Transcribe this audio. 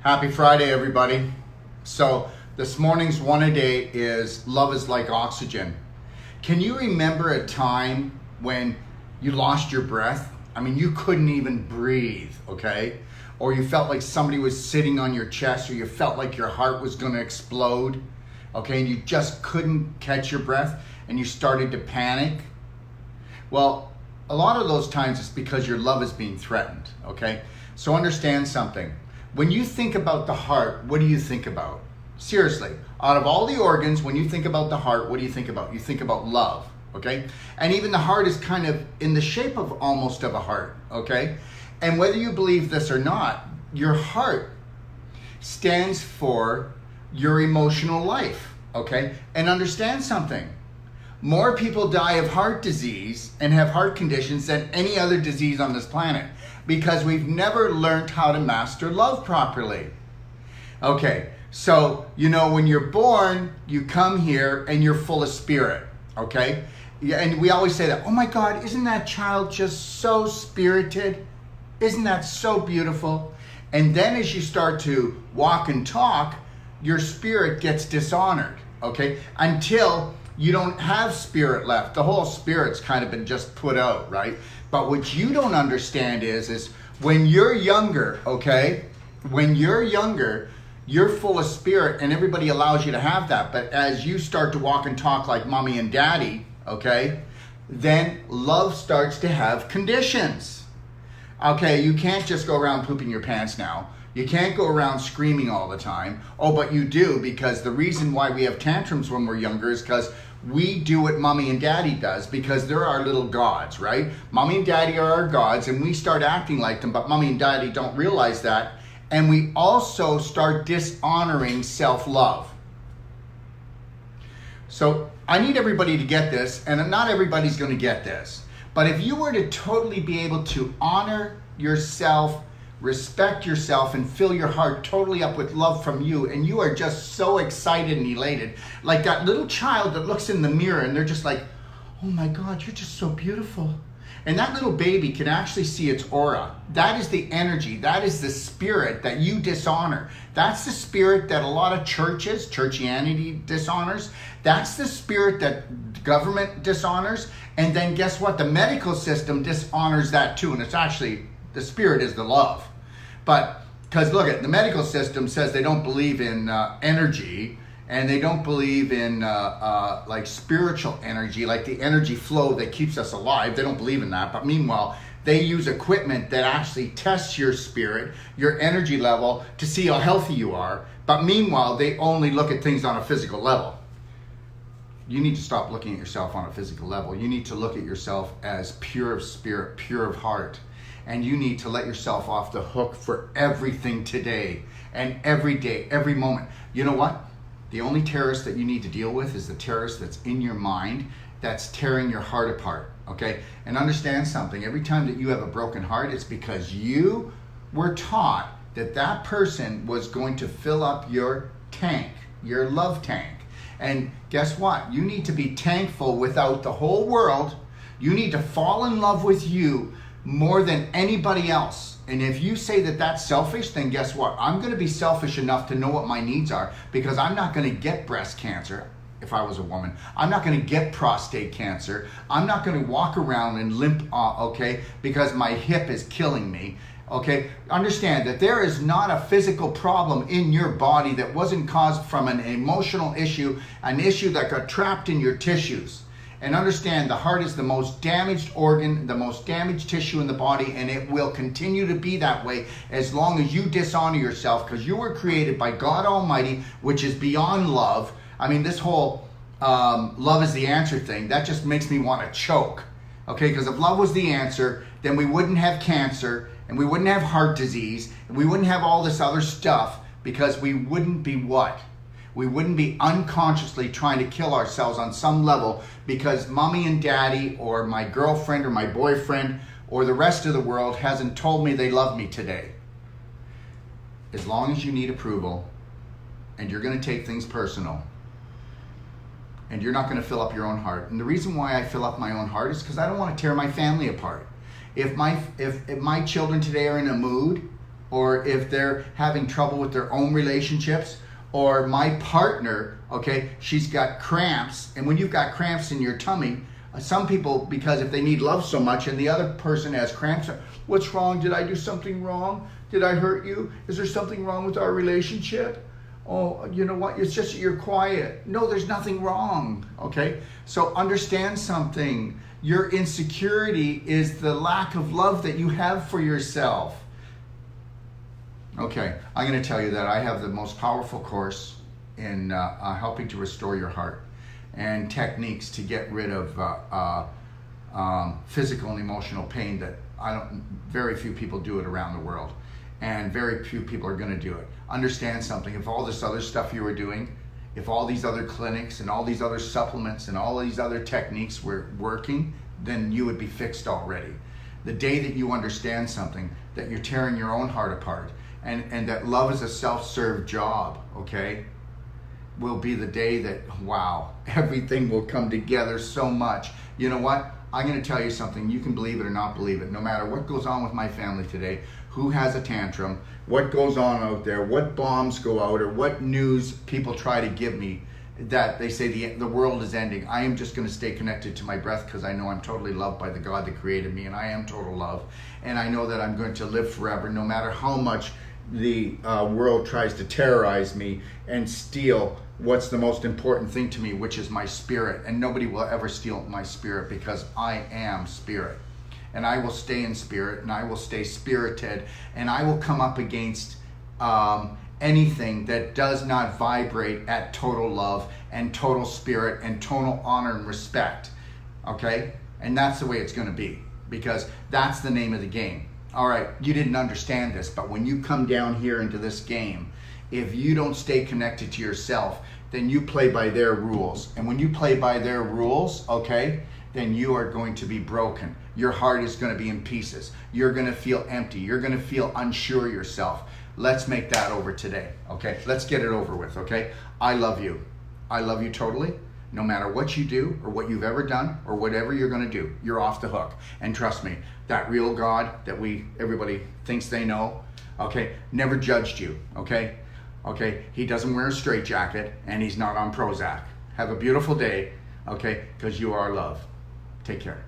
Happy Friday, everybody. So this morning's one a day is love is like oxygen. Can you remember a time when you lost your breath? I mean, you couldn't even breathe, okay? Or you felt like somebody was sitting on your chest, or you felt like your heart was gonna explode, okay? And you just couldn't catch your breath and you started to panic. Well, a lot of those times it's because your love is being threatened, okay? So understand something. When you think about the heart, what do you think about? Seriously, out of all the organs, when you think about the heart, what do you think about? You think about love, okay? And even the heart is kind of in the shape of almost of a heart, okay? And whether you believe this or not, your heart stands for your emotional life, okay? And understand something. More people die of heart disease and have heart conditions than any other disease on this planet because we've never learned how to master love properly. Okay, so, you know, when you're born, you come here and you're full of spirit, okay? Yeah, and we always say that, oh my God, isn't that child just so spirited? Isn't that so beautiful? And then as you start to walk and talk, your spirit gets dishonored, okay? Until you don't have spirit left. The whole spirit's kind of been just put out, right? But what you don't understand is when you're younger, okay? When you're younger, you're full of spirit and everybody allows you to have that. But as you start to walk and talk like mommy and daddy, okay? Then love starts to have conditions. Okay, you can't just go around pooping your pants now. You can't go around screaming all the time. Oh, but you do, because the reason why we have tantrums when we're younger is because we do what mommy and daddy does, because they're our little gods, right? Mommy and daddy are our gods and we start acting like them, but mommy and daddy don't realize that. And we also start dishonoring self-love. So I need everybody to get this, and not everybody's going to get this. But if you were to totally be able to honor yourself, respect yourself, and fill your heart totally up with love from you, and you are just so excited and elated, like that little child that looks in the mirror and they're just like, oh my God, you're just so beautiful. And that little baby can actually see its aura. That is the energy, that is the spirit that you dishonor. That's the spirit that a lot of churches, churchianity dishonors. That's the spirit that government dishonors. And then guess what? The medical system dishonors that too. And it's actually, the spirit is the love. But, because look at the medical system says they don't believe in energy, and they don't believe in like spiritual energy, like the energy flow that keeps us alive. They don't believe in that. But meanwhile, they use equipment that actually tests your spirit, your energy level, to see how healthy you are. But meanwhile, they only look at things on a physical level. You need to stop looking at yourself on a physical level. You need to look at yourself as pure of spirit, pure of heart. And you need to let yourself off the hook for everything today and every day, every moment. You know what? The only terrorist that you need to deal with is the terrorist that's in your mind that's tearing your heart apart, okay? And understand something. Every time that you have a broken heart, it's because you were taught that that person was going to fill up your tank, your love tank. And guess what? You need to be thankful without the whole world. You need to fall in love with you more than anybody else. And if you say that that's selfish, then guess what? I'm going to be selfish enough to know what my needs are, because I'm not going to get breast cancer if I was a woman. I'm not going to get prostate cancer. I'm not going to walk around and limp, okay, because my hip is killing me. Okay, understand that there is not a physical problem in your body that wasn't caused from an emotional issue, an issue that got trapped in your tissues. And understand, the heart is the most damaged organ, the most damaged tissue in the body, and it will continue to be that way as long as you dishonor yourself, because you were created by God Almighty, which is beyond love. I mean, this whole love is the answer thing, that just makes me want to choke. Okay, because if love was the answer, then we wouldn't have cancer, and we wouldn't have heart disease, and we wouldn't have all this other stuff, because we wouldn't be what? We wouldn't be unconsciously trying to kill ourselves on some level because mommy and daddy or my girlfriend or my boyfriend or the rest of the world hasn't told me they love me today. As long as you need approval and you're going to take things personal and you're not going to fill up your own heart. And the reason why I fill up my own heart is because I don't want to tear my family apart. If my children today are in a mood, or if they're having trouble with their own relationships, or my partner, okay, she's got cramps. And when you've got cramps in your tummy, some people, because if they need love so much and the other person has cramps, what's wrong? Did I do something wrong? Did I hurt you? Is there something wrong with our relationship? Oh, you know what? It's just that you're quiet. No, there's nothing wrong, okay? So understand something. Your insecurity is the lack of love that you have for yourself. Okay, I'm going to tell you that I have the most powerful course in helping to restore your heart, and techniques to get rid of physical and emotional pain that very few people do it around the world, and very few people are going to do it. Understand something. If all this other stuff you were doing, if all these other clinics and all these other supplements and all these other techniques were working, then you would be fixed already. The day that you understand something, that you're tearing your own heart apart, and that love is a self-serve job, okay, will be the day that, wow, everything will come together so much. You know what? I'm going to tell you something. You can believe it or not believe it. No matter what goes on with my family today, who has a tantrum, what goes on out there, what bombs go out, or what news people try to give me, that they say the world is ending, I am just going to stay connected to my breath, because I know I'm totally loved by the God that created me, and I am total love. And I know that I'm going to live forever, no matter how much the world tries to terrorize me and steal what's the most important thing to me, which is my spirit. And nobody will ever steal my spirit, because I am spirit. And I will stay in spirit, and I will stay spirited, and I will come up against anything that does not vibrate at total love and total spirit and total honor and respect, okay? And that's the way it's going to be, because that's the name of the game. All right, you didn't understand this, but when you come down here into this game, if you don't stay connected to yourself, then you play by their rules. And when you play by their rules, okay, then you are going to be broken. Your heart is going to be in pieces. You're going to feel empty. You're going to feel unsure yourself. Let's make that over today, okay? Let's get it over with, okay? I love you. I love you totally. No matter what you do or what you've ever done or whatever you're going to do, you're off the hook. And trust me, that real God that everybody thinks they know, okay, never judged you, okay? Okay, he doesn't wear a straitjacket, and he's not on Prozac. Have a beautiful day, okay, because you are love. Take care.